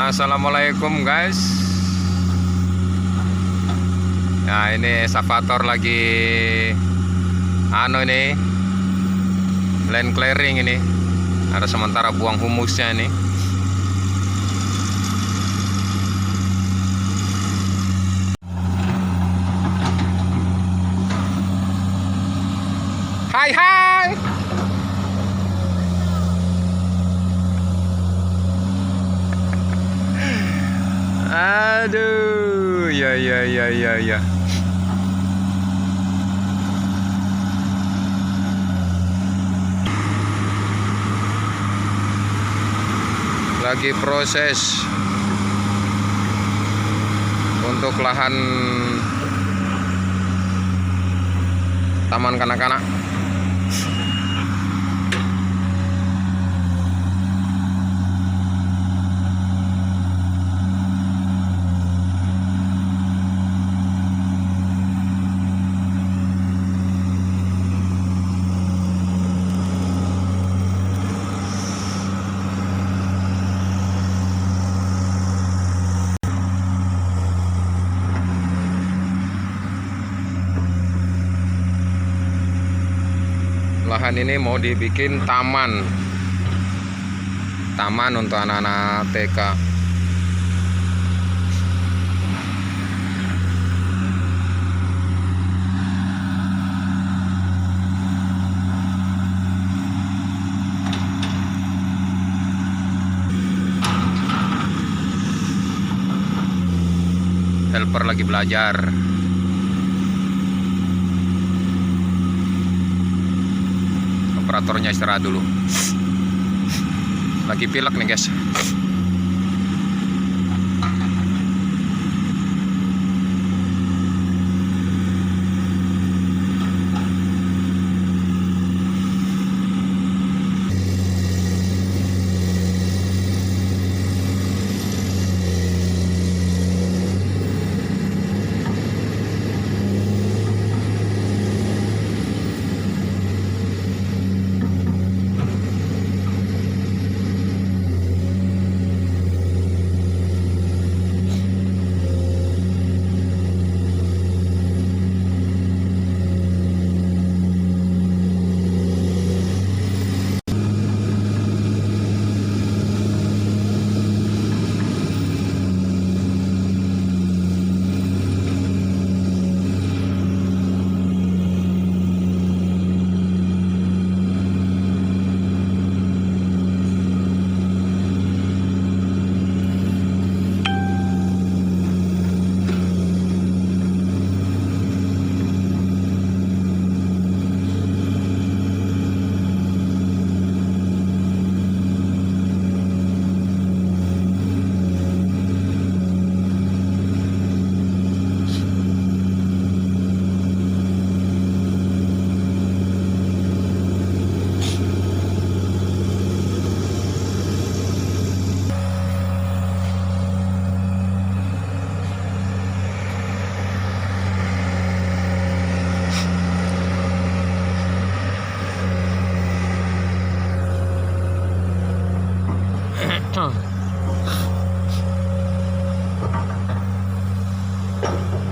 Assalamualaikum guys. Nah ini excavator lagi ini land clearing ini. Ada sementara buang humusnya ini. Hai hai. Aduh, ya. Lagi proses untuk lahan taman kanak-kanak. Lahan ini mau dibikin taman untuk anak-anak TK. Helper lagi belajar. Operatornya istirahat dulu. Lagi pilek nih guys.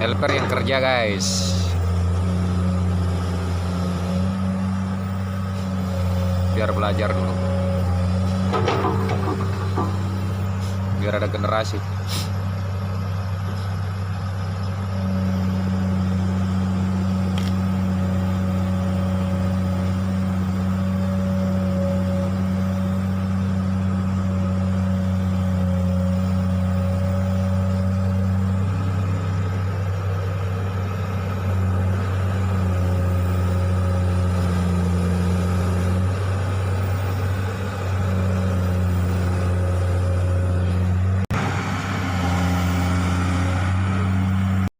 Helper yang kerja guys, biar belajar dulu, biar ada generasi.